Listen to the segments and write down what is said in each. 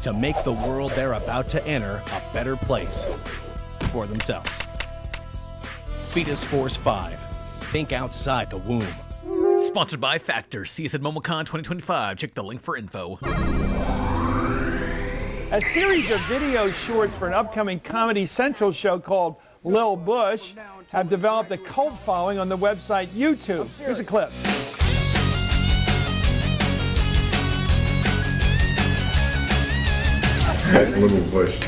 to make the world they're about to enter a better place for themselves. Fetus Force 5. Think outside the womb. Sponsored by Factor. See us at MomoCon 2025. Check the link for info. A series of video shorts for an upcoming Comedy Central show called Lil Bush have developed a cult following on the website YouTube. Here's a clip. Little Bush.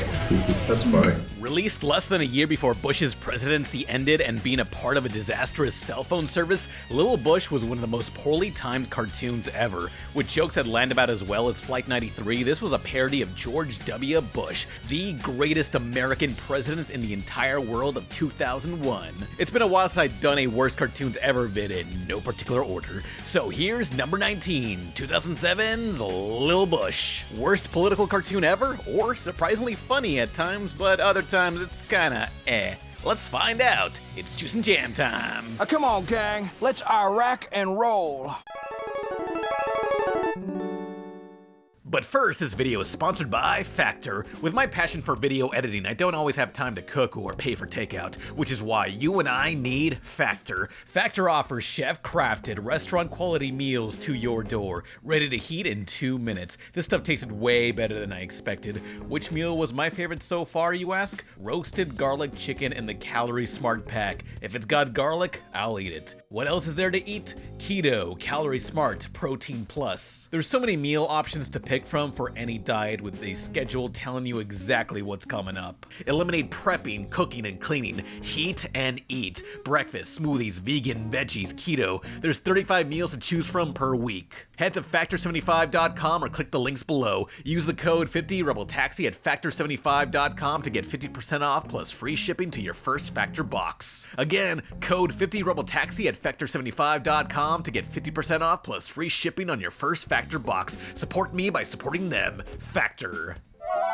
That's funny. Released less than a year before Bush's presidency ended and being a part of a disastrous cell phone service, Lil Bush was one of the most poorly timed cartoons ever. With jokes that land about as well as Flight 93, this was a parody of George W. Bush, the greatest American president in the entire world of 2001. It's been a while since I've done a worst cartoons ever vid in no particular order. So here's number 19, 2007's Lil Bush. Worst political cartoon ever? Or surprisingly funny at times, but other times it's kinda eh. Let's find out. It's Juice and Jam time. Come on, gang. Let's Iraq and roll. But first, this video is sponsored by Factor. With my passion for video editing, I don't always have time to cook or pay for takeout, which is why you and I need Factor. Factor offers chef-crafted, restaurant-quality meals to your door, ready to heat in 2 minutes. This stuff tasted way better than I expected. Which meal was my favorite so far, you ask? Roasted garlic chicken in the Calorie Smart Pack. If it's got garlic, I'll eat it. What else is there to eat? Keto, Calorie Smart, Protein Plus. There's so many meal options to pick from for any diet with a schedule telling you exactly what's coming up. Eliminate prepping, cooking, and cleaning. Heat and eat. Breakfast, smoothies, vegan, veggies, keto. There's 35 meals to choose from per week. Head to factor75.com or click the links below. Use the code 50RebelTaxi at factor75.com to get 50% off plus free shipping to your first Factor box. Again, code 50RebelTaxi at factor75.com to get 50% off plus free shipping on your first Factor box. Support me by supporting them. Factor.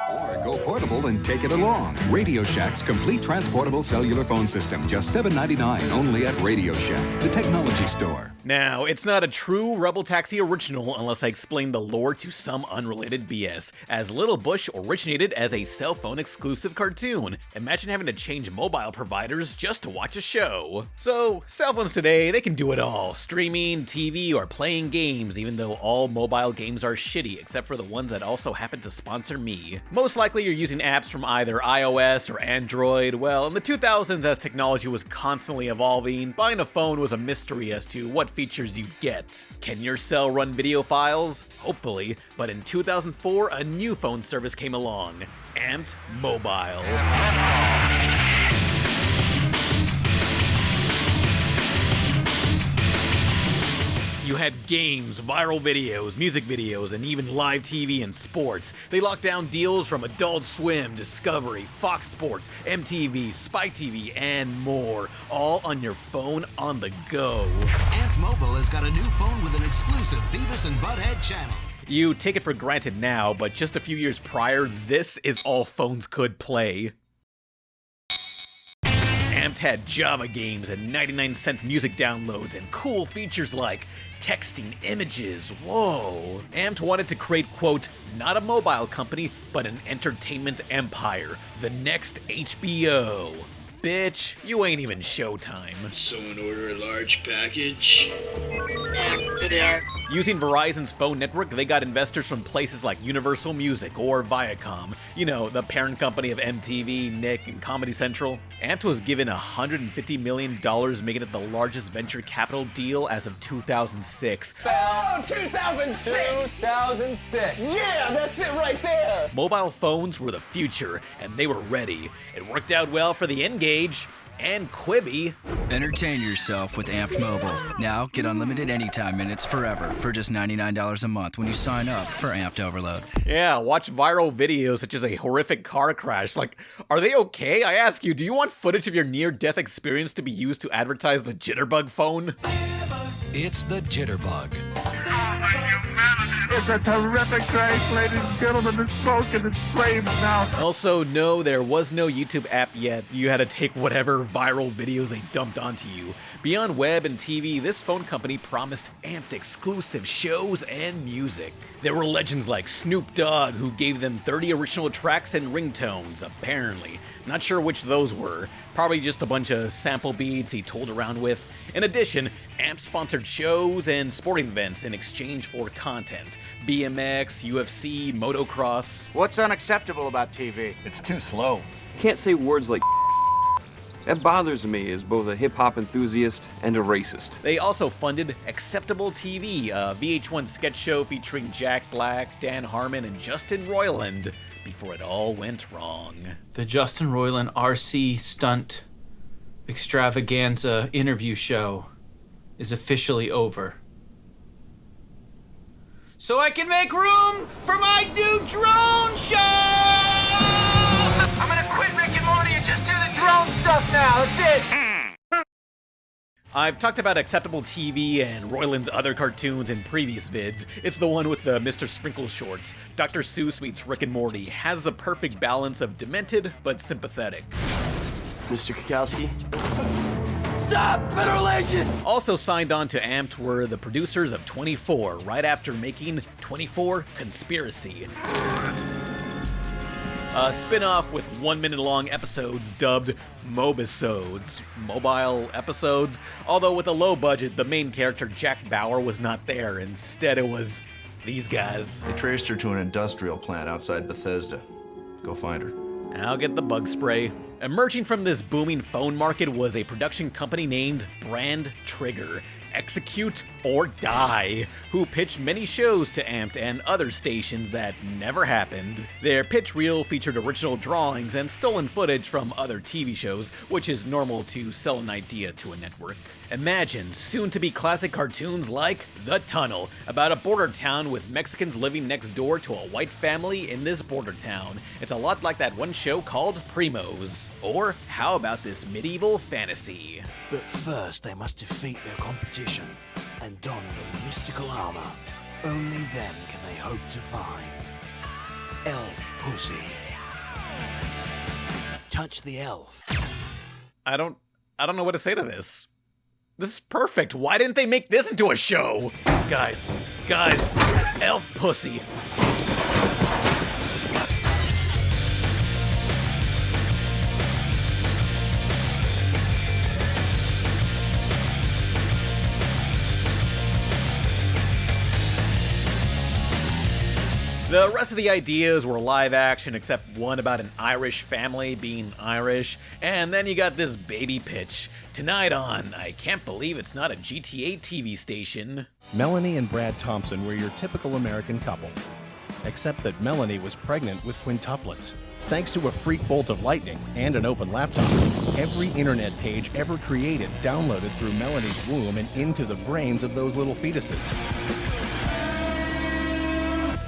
Or go portable and take it along. Radio Shack's complete transportable cellular phone system. Just $7.99 only at Radio Shack, the technology store. Now, it's not a true RebelTaxi original unless I explain the lore to some unrelated BS, as Lil Bush originated as a cell phone exclusive cartoon. Imagine having to change mobile providers just to watch a show. So, cell phones today, they can do it all. Streaming, TV, or playing games, even though all mobile games are shitty, except for the ones that also happen to sponsor me. Most likely you're using apps from either iOS or Android. Well, in the 2000s, as technology was constantly evolving, buying a phone was a mystery as to what features you get. Can your cell run video files? Hopefully, but in 2004, a new phone service came along, Amped Mobile. You had games, viral videos, music videos, and even live TV and sports. They locked down deals from Adult Swim, Discovery, Fox Sports, MTV, Spike TV, and more, all on your phone on the go. Amped Mobile has got a new phone with an exclusive Beavis and Butthead channel. You take it for granted now, but just a few years prior, this is all phones could play. Amped had Java games and 99-cent music downloads and cool features like texting images. Whoa. Amped wanted to create, quote, not a mobile company, but an entertainment empire. The next HBO. Bitch, you ain't even Showtime. Someone order a large package? Using Verizon's phone network, they got investors from places like Universal Music or Viacom. You know, the parent company of MTV, Nick, and Comedy Central. Amped was given $150 million, making it the largest venture capital deal as of 2006. Oh, 2006! 2006. Yeah, that's it right there. Mobile phones were the future, and they were ready. It worked out well for the N-Gage and Quibi. Entertain yourself with Amped Mobile. Now get unlimited anytime minutes forever for just $99 a month when you sign up for Amped Overload. Yeah, watch viral videos such as a horrific car crash. Like, are they okay? I ask you, do you want footage of your near-death experience to be used to advertise the Jitterbug phone? It's the Jitterbug. To all the humanity It's a terrific track, ladies and gentlemen. The smoke and the flames now. Also, no, there was no YouTube app yet. You had to take whatever viral videos they dumped onto you. Beyond web and TV, this phone company promised amped exclusive shows and music. There were legends like Snoop Dogg, who gave them 30 original tracks and ringtones, apparently. Not sure which those were. Probably just a bunch of sample beats he tooled around with. In addition, AMP sponsored shows and sporting events in exchange for content. BMX, UFC, motocross. What's unacceptable about TV? It's too slow. Can't say words like that bothers me as both a hip-hop enthusiast and a racist. They also funded Acceptable TV, a VH1 sketch show featuring Jack Black, Dan Harmon, and Justin Roiland, before it all went wrong. The Justin Roiland RC stunt extravaganza interview show is officially over. So I can make room for my new drone show! I'm gonna quit Rick and Morty and just do the drone stuff now. That's it. I've talked about Acceptable TV and Roiland's other cartoons in previous vids. It's the one with the Mr. Sprinkle shorts. Dr. Seuss meets Rick and Morty has the perfect balance of demented but sympathetic. Mr. Kukowski? Stop! Federal agent! Also signed on to Amped were the producers of 24, right after making 24 Conspiracy. A spin-off with 1-minute-long episodes dubbed Mobisodes, mobile episodes, although with a low budget, the main character Jack Bauer was not there. Instead, it was these guys. They traced her to an industrial plant outside Bethesda. Go find her. I'll get the bug spray. Emerging from this booming phone market was a production company named Brand Trigger, Execute or Die, who pitched many shows to Amped and other stations that never happened. Their pitch reel featured original drawings and stolen footage from other TV shows, which is normal to sell an idea to a network. Imagine soon-to-be classic cartoons like The Tunnel, about a border town with Mexicans living next door to a white family in this border town. It's a lot like that one show called Primos. Or how about this medieval fantasy? But first they must defeat their competition and don the mystical armor. Only then can they hope to find elf pussy. Touch the elf. I don't know what to say to this. This is perfect. Why didn't they make this into a show? Guys, elf pussy. The rest of the ideas were live action, except one about an Irish family being Irish, and then you got this baby pitch. Tonight on I Can't Believe It's Not a GTA TV Station. Melanie and Brad Thompson were your typical American couple, except that Melanie was pregnant with quintuplets. Thanks to a freak bolt of lightning and an open laptop, every internet page ever created downloaded through Melanie's womb and into the brains of those little fetuses.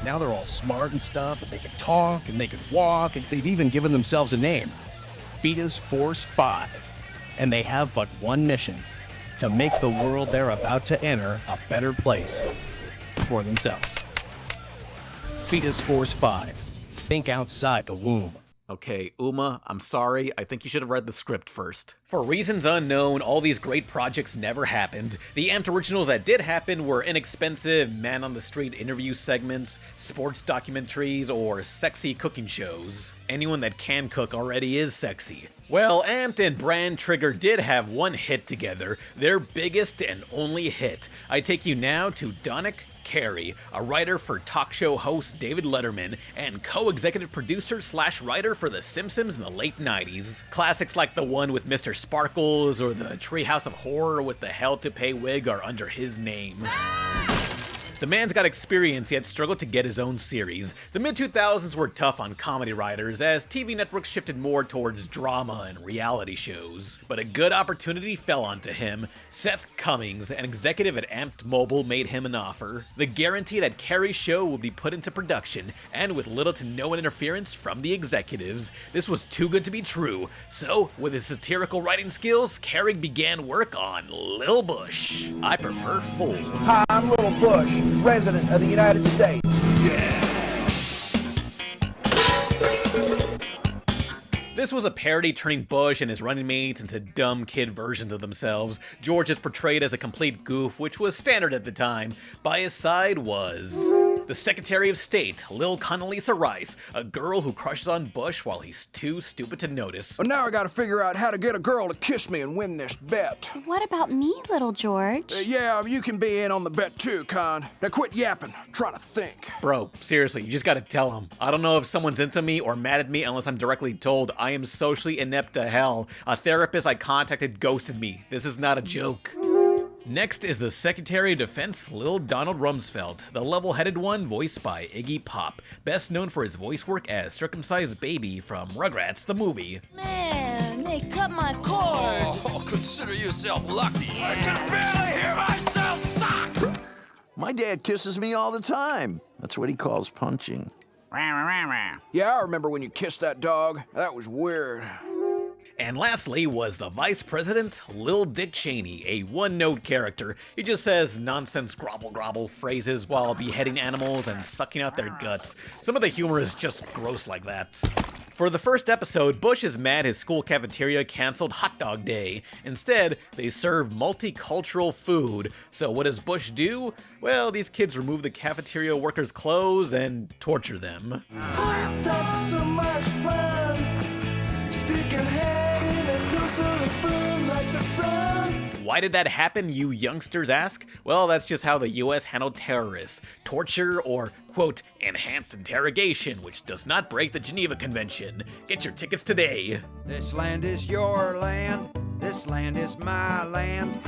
Now they're all smart and stuff, and they can talk, and they can walk, and they've even given themselves a name, Fetus Force 5. And they have but one mission, to make the world they're about to enter a better place for themselves. Fetus Force 5. Think outside the womb. Okay, Uma, I'm sorry. I think you should have read the script first. For reasons unknown, all these great projects never happened. The Amped originals that did happen were inexpensive man-on-the-street interview segments, sports documentaries, or sexy cooking shows. Anyone that can cook already is sexy. Well, Amped and Brand Trigger did have one hit together, their biggest and only hit. I take you now to Donick Carey, a writer for talk show host David Letterman, and co-executive producer/writer for The Simpsons in the late 90s. Classics like the one with Mr. Sparkles or the Treehouse of Horror with the Hell to Pay wig are under his name. The man's got experience, yet struggled to get his own series. The mid-2000s were tough on comedy writers, as TV networks shifted more towards drama and reality shows. But a good opportunity fell onto him. Seth Cummings, an executive at Amped Mobile, made him an offer. The guarantee that Carey's show would be put into production, and with little to no interference from the executives. This was too good to be true. So, with his satirical writing skills, Carey began work on Lil Bush. I prefer full. Hi, I'm Lil Bush. 14th President of the United States. This was a parody turning Bush and his running mates into dumb kid versions of themselves. George is portrayed as a complete goof, which was standard at the time. By his side was the Secretary of State, Lil Condoleezza Rice, a girl who crushes on Bush while he's too stupid to notice. Well, now I gotta figure out how to get a girl to kiss me and win this bet. What about me, little George? Yeah, you can be in on the bet too, Con. Now quit yapping. I'm trying to think. Bro, seriously, you just gotta tell him. I don't know if someone's into me or mad at me unless I'm directly told. I am socially inept to hell. A therapist I contacted ghosted me. This is not a joke. Next is the Secretary of Defense, Lil Donald Rumsfeld, the level-headed one voiced by Iggy Pop, best known for his voice work as Circumcised Baby from Rugrats the movie. Man, they cut my cord. Oh, consider yourself lucky. I can barely hear myself suck. My dad kisses me all the time. That's what he calls punching. Yeah, I remember when you kissed that dog. That was weird. And lastly was the Vice President, Lil Dick Cheney, a one-note character. He just says nonsense grobble-grobble phrases while beheading animals and sucking out their guts. Some of the humor is just gross like that. For the first episode, Bush is mad his school cafeteria canceled Hot Dog Day. Instead, they serve multicultural food. So what does Bush do? Well, these kids remove the cafeteria workers' clothes and torture them. Why did that happen, you youngsters ask? Well, that's just how the US handled terrorists. Torture or, quote, enhanced interrogation, which does not break the Geneva Convention. Get your tickets today. This land is your land. This land is my land.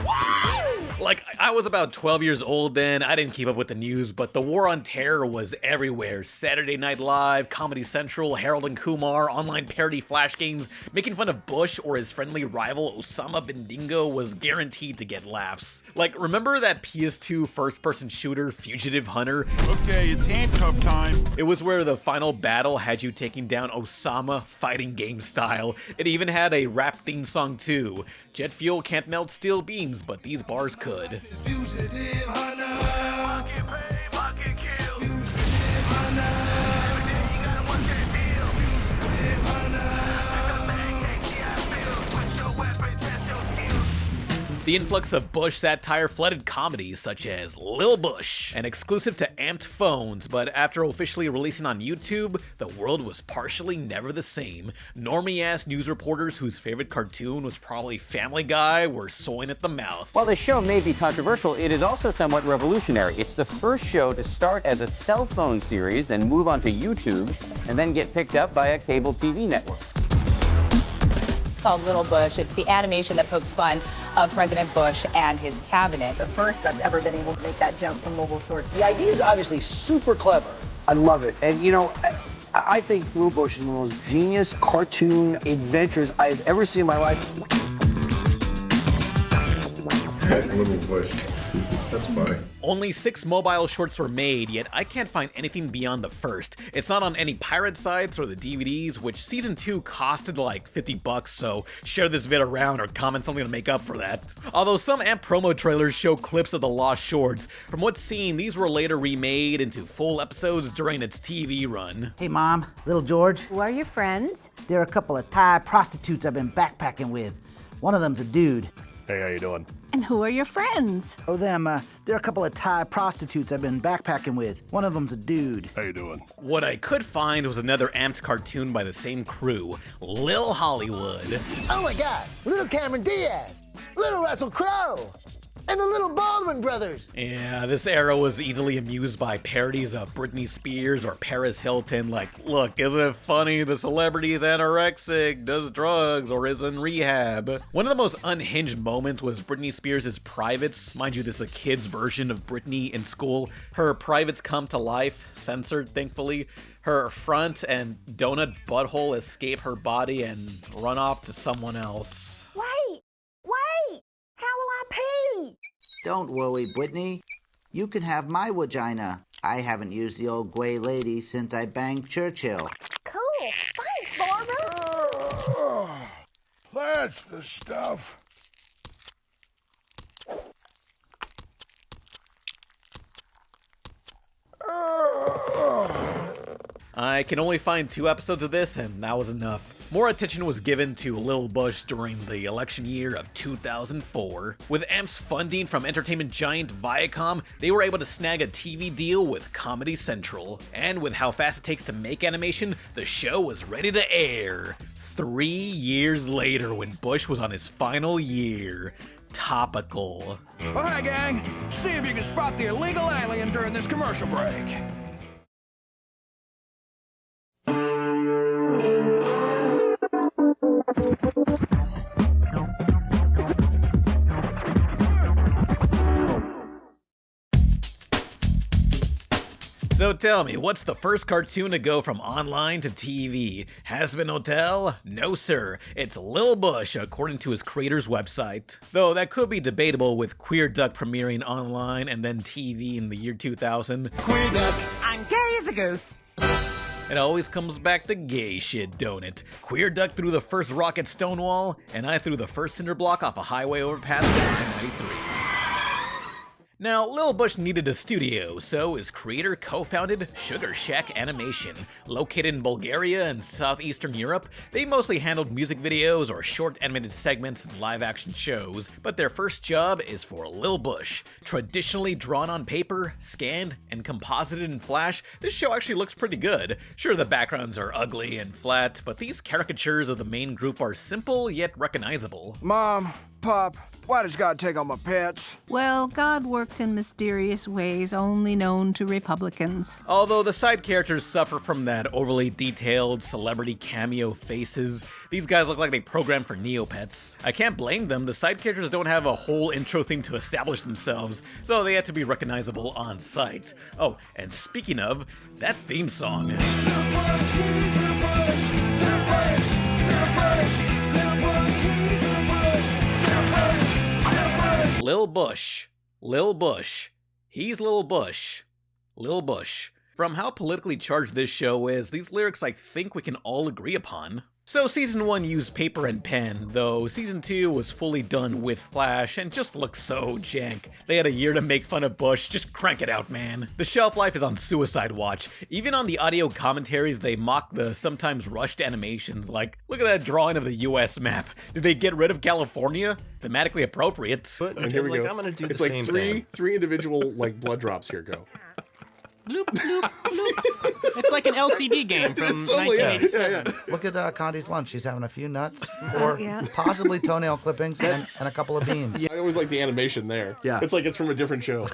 Like, I was about 12 years old then, I didn't keep up with the news, but the war on terror was everywhere. Saturday Night Live, Comedy Central, Harold and Kumar, online parody flash games, making fun of Bush or his friendly rival Osama bin Dingo was guaranteed to get laughs. Like, remember that PS2 first-person shooter, Fugitive Hunter? Okay, it's handcuff time. It was where the final battle had you taking down Osama fighting game style. It even had a rap theme song too. Jet fuel can't melt steel beams, but these bars could. The influx of Bush satire flooded comedies such as Lil Bush, an exclusive to Amped phones, but after officially releasing on YouTube, the world was partially never the same. Normie-ass news reporters whose favorite cartoon was probably Family Guy were soiling at the mouth. While the show may be controversial, it is also somewhat revolutionary. It's the first show to start as a cell phone series, then move on to YouTube, and then get picked up by a cable TV network. Called Lil Bush. It's the animation that pokes fun of President Bush and his cabinet. The first that's ever been able to make that jump from mobile shorts. The idea is obviously super clever. I love it. And you know, I think Lil Bush is one of the most genius cartoon adventures I've ever seen in my life. Little Bush. That's funny. Only 6 mobile shorts were made, yet I can't find anything beyond the first. It's not on any pirate sites or the DVDs, which season 2 costed like $50, so share this vid around or comment something to make up for that. Although some Amp promo trailers show clips of the lost shorts, from what's seen, these were later remade into full episodes during its TV run. Hey Mom, little George. Who are your friends? They're a couple of Thai prostitutes I've been backpacking with. One of them's a dude. Hey, how you doing? And who are your friends? Oh, them. They're a couple of Thai prostitutes I've been backpacking with. One of them's a dude. How you doing? What I could find was another Amped cartoon by the same crew, Lil Hollywood. Oh my God, Little Cameron Diaz, Little Russell Crowe, and the Little Baldwin brothers. Yeah, this era was easily amused by parodies of Britney Spears or Paris Hilton. Like, look, isn't it funny the celebrity is anorexic, does drugs, or is in rehab? One of the most unhinged moments was Britney Spears' privates. Mind you, this is a kid's version of Britney in school. Her privates come to life, censored, thankfully. Her front and donut butthole escape her body and run off to someone else. Wait! How will I pee? Don't worry, Brittany. You can have my vagina. I haven't used the old gray lady since I banged Churchill. Cool. Thanks, Barbara. That's the stuff. I can only find 2 episodes of this, and that was enough. More attention was given to Lil Bush during the election year of 2004. With AMP's funding from entertainment giant Viacom, they were able to snag a TV deal with Comedy Central. And with how fast it takes to make animation, the show was ready to air. 3 years later, when Bush was on his final year. Topical. Oh, hi, gang. See if you can spot the illegal alien during this commercial break. So tell me, what's the first cartoon to go from online to TV? Hazbin Hotel? No sir, it's Lil Bush, according to his creator's website. Though that could be debatable with Queer Duck premiering online and then TV in the year 2000. Queer Duck. I'm gay as a goose. It always comes back to gay shit, don't it? Queer Duck threw the first rock at Stonewall, and I threw the first cinder block off a highway overpass in 93. Now, Lil Bush needed a studio, so his creator co-founded Sugar Shack Animation. Located in Bulgaria and southeastern Europe, they mostly handled music videos or short animated segments and live-action shows, but their first job is for Lil Bush. Traditionally drawn on paper, scanned, and composited in Flash, this show actually looks pretty good. Sure, the backgrounds are ugly and flat, but these caricatures of the main group are simple yet recognizable. Mom, Pop, why does God take all my pets? Well, God works in mysterious ways only known to Republicans. Although the side characters suffer from that overly detailed celebrity cameo faces, these guys look like they programmed for Neopets. I can't blame them, the side characters don't have a whole intro theme to establish themselves, so they had to be recognizable on sight. Oh, and speaking of, that theme song. Lil Bush. Lil Bush. He's Lil Bush. Lil Bush. From how politically charged this show is, these lyrics I think we can all agree upon. So season 1 used paper and pen, though season 2 was fully done with Flash and just looks so jank. They had a year to make fun of Bush, just crank it out, man. The shelf life is on suicide watch. Even on the audio commentaries, they mock the sometimes rushed animations, like, look at that drawing of the US map. Did they get rid of California? Thematically appropriate. And here we go. I'm gonna do it's the like same three individual like blood drops here go. Bloop, bloop, bloop. It's like an LCD game from 1987. Look at Condi's lunch. She's having a few nuts, or possibly toenail clippings, and a couple of beans. Yeah, I always like the animation there. Yeah. It's like it's from a different show.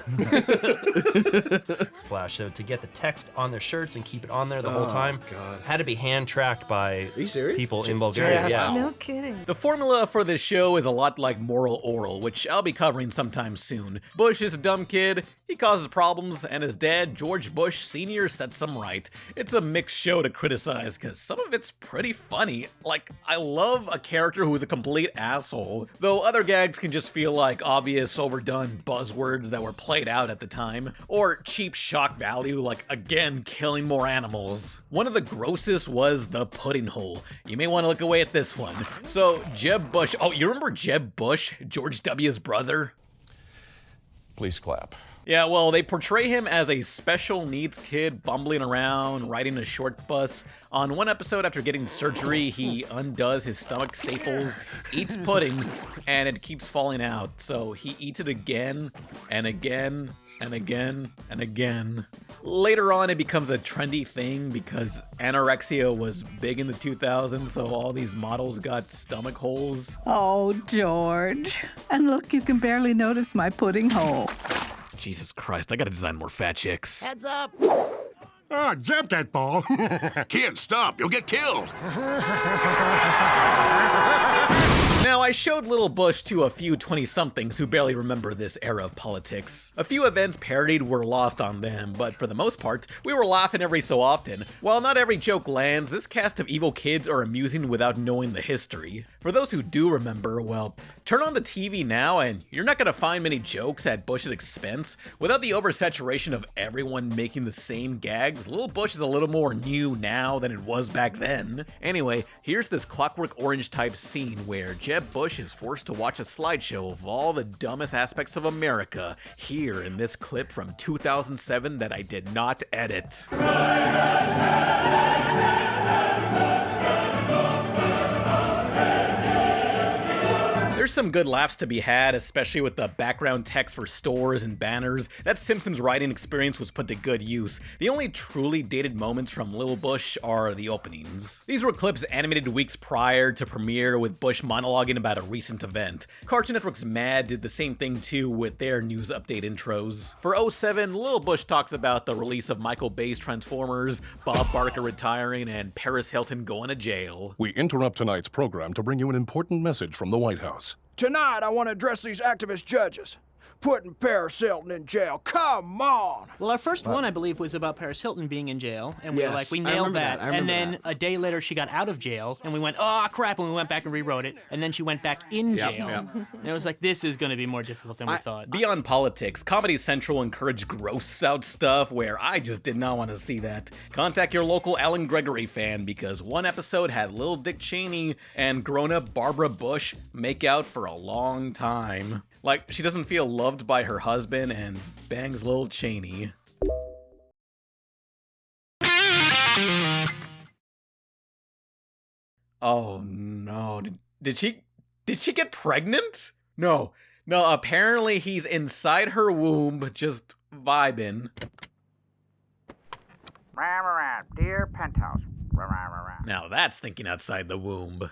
Flash, so to get the text on their shirts and keep it on there the whole time, had to be hand-tracked by people in Bulgaria. Yeah. No kidding. The formula for this show is a lot like Moral Oral, which I'll be covering sometime soon. Bush is a dumb kid, he causes problems, and his dad, George Bush Sr., sets him right. It's a mixed show to criticize, because some of it's pretty funny. Like, I love a character who is a complete asshole, though other gags can just feel like obvious, overdone buzzwords that were played out at the time, or cheap shock value, like, again, killing more animals. One of the grossest was the pudding hole. You may want to look away at this one. So, Jeb Bush, oh, you remember Jeb Bush, George W.'s brother? Please clap. Yeah, well, they portray him as a special needs kid bumbling around, riding a short bus. On one episode, after getting surgery, he undoes his stomach staples, eats pudding, and it keeps falling out. So he eats it again, and again, and again, and again. Later on, it becomes a trendy thing because anorexia was big in the 2000s, so all these models got stomach holes. Oh, George. And look, you can barely notice my pudding hole. Jesus Christ, I gotta design more fat chicks. Heads up. Ah, jump that ball. Can't stop, you'll get killed. Now, I showed Lil Bush to a few 20-somethings who barely remember this era of politics. A few events parodied were lost on them, but for the most part, we were laughing every so often. While not every joke lands, this cast of evil kids are amusing without knowing the history. For those who do remember, well, turn on the TV now and you're not gonna find many jokes at Bush's expense. Without the oversaturation of everyone making the same gags, Lil Bush is a little more new now than it was back then. Anyway, here's this Clockwork Orange type scene where Jeb Bush is forced to watch a slideshow of all the dumbest aspects of America here in this clip from 2007 that I did not edit. There's some good laughs to be had, especially with the background text for stores and banners. That Simpsons writing experience was put to good use. The only truly dated moments from Lil Bush are the openings. These were clips animated weeks prior to premiere, with Bush monologuing about a recent event. Cartoon Network's Mad did the same thing too with their news update intros. For 07, Lil Bush talks about the release of Michael Bay's Transformers, Bob Barker retiring, and Paris Hilton going to jail. We interrupt tonight's program to bring you an important message from the White House. Tonight, I want to address these activist judges. Putting Paris Hilton in jail. Come on! Well, our first one, I believe, was about Paris Hilton being in jail, and we were like, we nailed that. And then a day later, she got out of jail, and we went, oh, crap, and we went back and rewrote it, and then she went back in jail. And it was like, this is going to be more difficult than we thought. Beyond politics, Comedy Central encouraged gross-out stuff where I just did not want to see that. Contact your local Alan Gregory fan, because one episode had Lil Dick Cheney and grown-up Barbara Bush make out for a long time. Like, she doesn't feel loved by her husband and bangs Lil Cheney. Oh no, did she get pregnant? No, apparently he's inside her womb just vibing. Dear Penthouse. Now that's thinking outside the womb.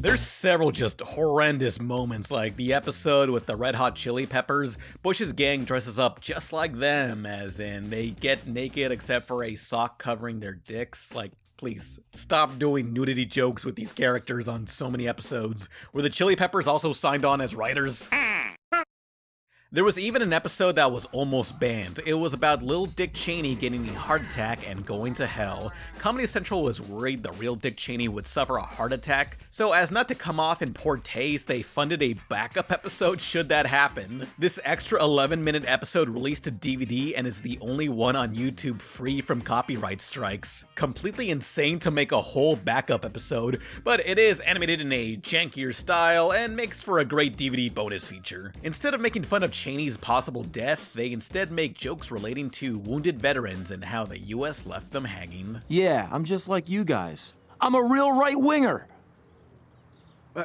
There's several just horrendous moments, like the episode with the Red Hot Chili Peppers. Bush's gang dresses up just like them, as in they get naked except for a sock covering their dicks. Like, please, stop doing nudity jokes with these characters on so many episodes. Were the Chili Peppers also signed on as writers? There was even an episode that was almost banned. It was about Lil Dick Cheney getting a heart attack and going to hell. Comedy Central was worried the real Dick Cheney would suffer a heart attack, so as not to come off in poor taste, they funded a backup episode should that happen. This extra 11-minute episode released to DVD and is the only one on YouTube free from copyright strikes. Completely insane to make a whole backup episode, but it is animated in a jankier style and makes for a great DVD bonus feature. Instead of making fun of Cheney's possible death, they instead make jokes relating to wounded veterans and how the US left them hanging. Yeah, I'm just like you guys. I'm a real right-winger.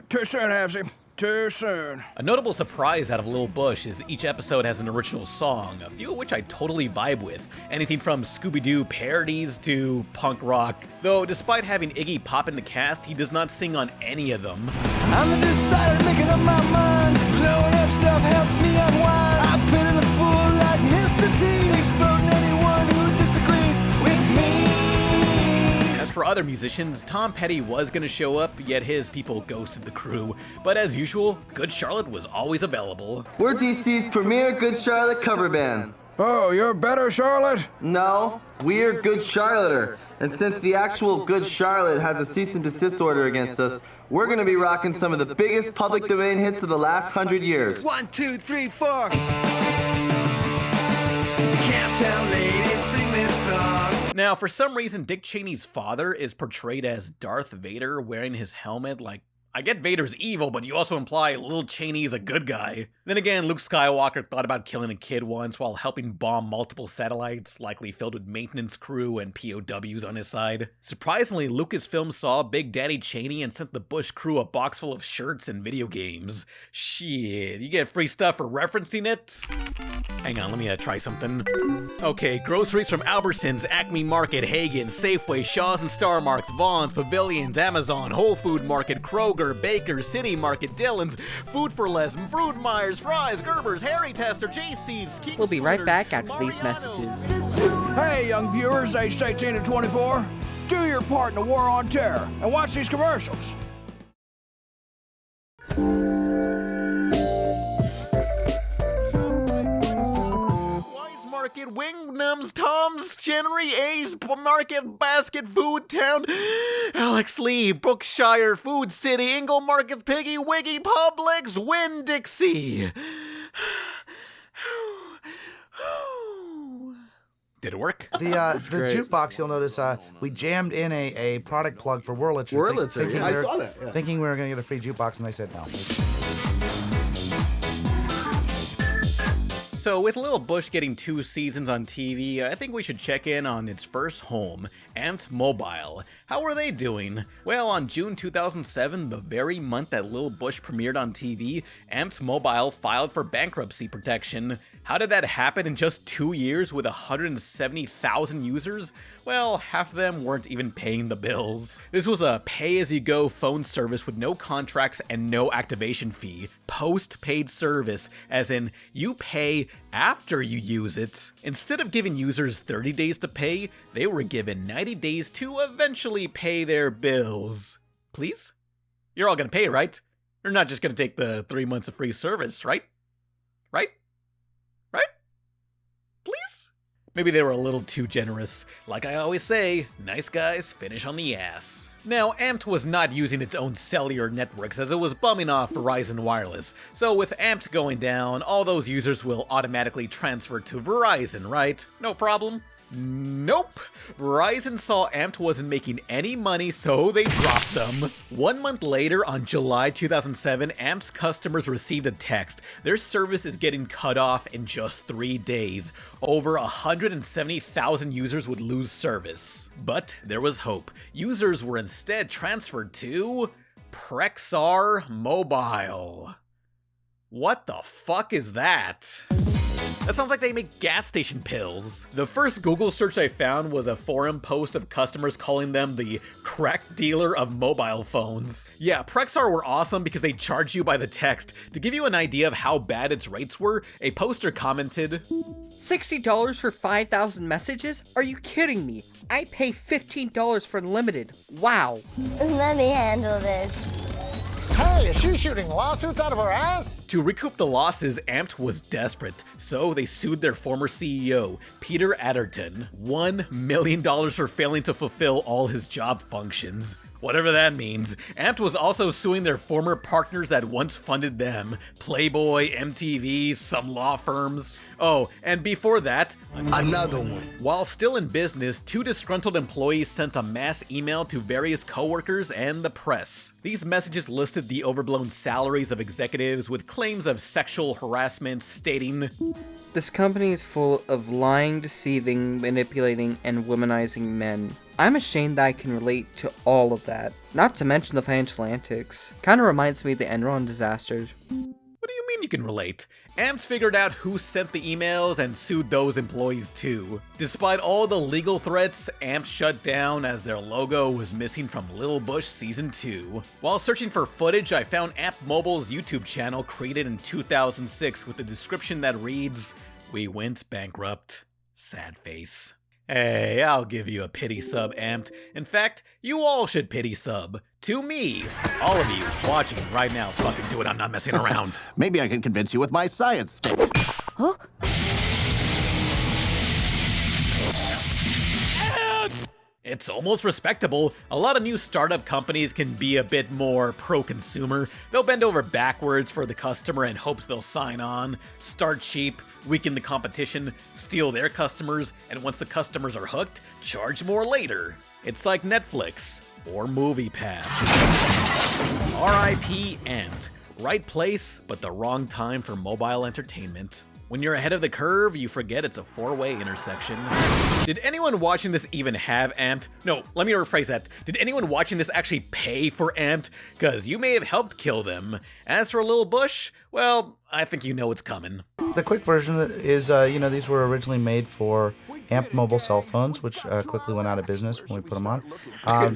Too soon, Havsy. Too soon. A notable surprise out of Lil Bush is each episode has an original song, a few of which I totally vibe with. Anything from Scooby-Doo parodies to punk rock. Though, despite having Iggy Pop in the cast, he does not sing on any of them. I'm the decider making up my mind. Blowing up stuff helps me unwind. I pity the fool like Mr. T. Exploding anyone who disagrees with me. As for other musicians, Tom Petty was gonna show up, yet his people ghosted the crew. But as usual, Good Charlotte was always available. We're DC's premier Good Charlotte cover band. Oh, you're better, Charlotte? No, we're Good Charlotter. And since the actual Good Charlotte has a cease and desist order against us, we're gonna be rocking some of the biggest public domain hits of the last 100 years. 1, 2, 3, 4. Camptown ladies, sing this song. Now, for some reason, Dick Cheney's father is portrayed as Darth Vader wearing his helmet. Like, I get Vader's evil, but you also imply Lil Cheney is a good guy. Then again, Luke Skywalker thought about killing a kid once while helping bomb multiple satellites, likely filled with maintenance crew and POWs on his side. Surprisingly, Lucasfilm saw Big Daddy Cheney and sent the Bush crew a box full of shirts and video games. Shit, you get free stuff for referencing it? Hang on, let me try something. Okay, groceries from Albertsons, Acme Market, Hagen, Safeway, Shaw's and Star Marks, Vaughn's, Pavilions, Amazon, Whole Food Market, Kroger, Baker's, City Market, Dillon's, Food for Less, Fruit Myers, Fry's, Gerber's, Harry Tester, JC's, King We'll be right back after these messages. Hey, young viewers aged 18 to 24, do your part in the war on terror and watch these commercials. Market, Wingnums, Tom's, Chenery, A's, Market, Basket, Food Town, Alex Lee, Brookshire, Food City, Ingle Market, Piggy, Wiggy, Publix, Winn-Dixie. Did it work? The jukebox, you'll notice we jammed in a product plug for Wurlitzer. Wurlitzer, yeah. I saw that. Yeah. Thinking we were going to get a free jukebox, and they said no. So with Lil Bush getting 2 seasons on TV, I think we should check in on its first home, Amped Mobile. How are they doing? Well, on June 2007, the very month that Lil Bush premiered on TV, Amped Mobile filed for bankruptcy protection. How did that happen in just 2 years with 170,000 users? Well, half of them weren't even paying the bills. This was a pay-as-you-go phone service with no contracts and no activation fee. Post-paid service, as in you pay after you use it. Instead of giving users 30 days to pay, they were given 90 days to eventually pay their bills. Please? You're all gonna pay, right? You're not just gonna take the 3 months of free service, right? Right? Right? Please? Maybe they were a little too generous. Like I always say, nice guys finish on the ass. Now, Amped was not using its own cellular networks as it was bumming off Verizon Wireless, so with Amped going down, all those users will automatically transfer to Verizon, right? No problem? Nope. Verizon saw Amped wasn't making any money, so they dropped them. 1 month later, on July 2007, Amped's customers received a text. Their service is getting cut off in just 3 days. Over 170,000 users would lose service. But there was hope. Users were instead transferred to Prexar Mobile. What the fuck is that? That sounds like they make gas station pills. The first Google search I found was a forum post of customers calling them the crack dealer of mobile phones. Yeah, Prexar were awesome because they charged you by the text. To give you an idea of how bad its rates were, a poster commented, $60 for 5,000 messages? Are you kidding me? I pay $15 for unlimited. Wow. Let me handle this. Hey, is she shooting lawsuits out of her ass? To recoup the losses, Amped was desperate, so they sued their former CEO, Peter Adderton, $1 million for failing to fulfill all his job functions. Whatever that means. Amped was also suing their former partners that once funded them, Playboy, MTV, some law firms. Oh, and before that, another one. While still in business, 2 disgruntled employees sent a mass email to various coworkers and the press. These messages listed the overblown salaries of executives with claims of sexual harassment, stating, "This company is full of lying, deceiving, manipulating, and womanizing men. I'm ashamed that I can relate to all of that. Not to mention the financial antics. Kinda reminds me of the Enron disasters." What do you mean you can relate? Amped figured out who sent the emails and sued those employees too. Despite all the legal threats, Amped shut down as their logo was missing from Lil Bush Season 2. While searching for footage, I found Amped Mobile's YouTube channel created in 2006 with a description that reads, "We went bankrupt. Sad face." Hey, I'll give you a pity sub, Amped. In fact, you all should pity sub. To me. All of you watching right now, fucking do it, I'm not messing around. Maybe I can convince you with my science stick. Huh? It's almost respectable. A lot of new startup companies can be a bit more pro-consumer. They'll bend over backwards for the customer in hopes they'll sign on, start cheap, weaken the competition, steal their customers, and once the customers are hooked, charge more later. It's like Netflix or MoviePass. RIP Amped. Right place, but the wrong time for mobile entertainment. When you're ahead of the curve, you forget it's a 4-way intersection. Did anyone watching this even have Amped? No, let me rephrase that. Did anyone watching this actually pay for Amped? Because you may have helped kill them. As for Lil Bush, well, I think you know it's coming. The quick version is, these were originally made for Amped mobile cell phones, which quickly went out of business when we put them on.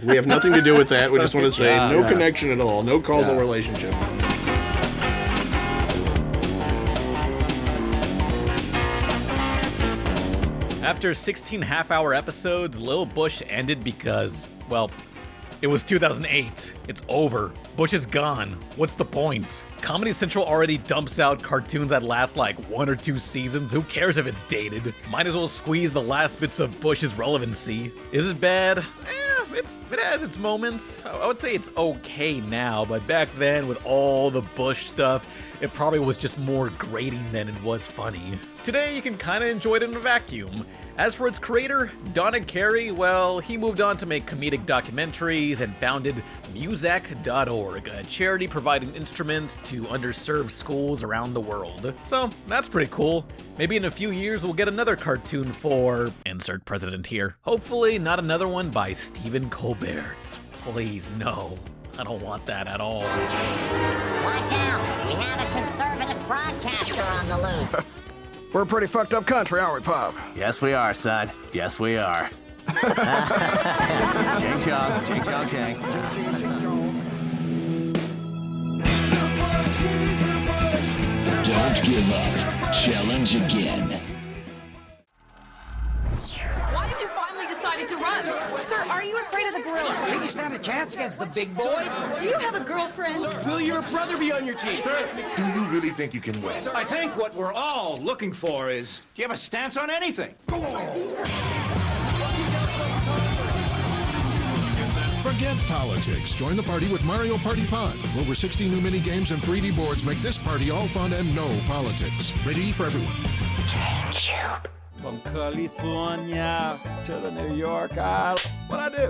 We have nothing to do with that. We just want to say no connection at all, no causal relationship. After 16 half-hour episodes, Lil Bush ended because, well, it was 2008. It's over. Bush is gone. What's the point? Comedy Central already dumps out cartoons that last like 1 or 2 seasons. Who cares if it's dated? Might as well squeeze the last bits of Bush's relevancy. Is it bad? It has its moments. I would say it's okay now, but back then with all the Bush stuff, It probably was just more grating than it was funny. Today, you can kinda enjoy it in a vacuum. As for its creator, Donna Carey, well, he moved on to make comedic documentaries and founded Muzak.org, a charity providing instruments to underserved schools around the world. So, that's pretty cool. Maybe in a few years we'll get another cartoon for... insert president here. Hopefully not another one by Stephen Colbert. Please, no. I don't want that at all. Watch out! We have a conservative broadcaster on the loose. We're a pretty fucked up country, aren't we, Pop? Yes, we are, son. Yes, we are. Ching chong, ching chong, ching. Don't give up. Challenge again. Why have you finally decided to run? Sir, are you afraid of the gorilla? Think you stand a chance against the big boys? Do you have a girlfriend? Will your brother be on your team? Sir, do you really think you can win? I think what we're all looking for is, do you have a stance on anything? Forget politics. Join the party with Mario Party 5. Over 60 new mini-games and 3D boards make this party all fun and no politics. Ready for everyone. From California to the New York Island. What I do?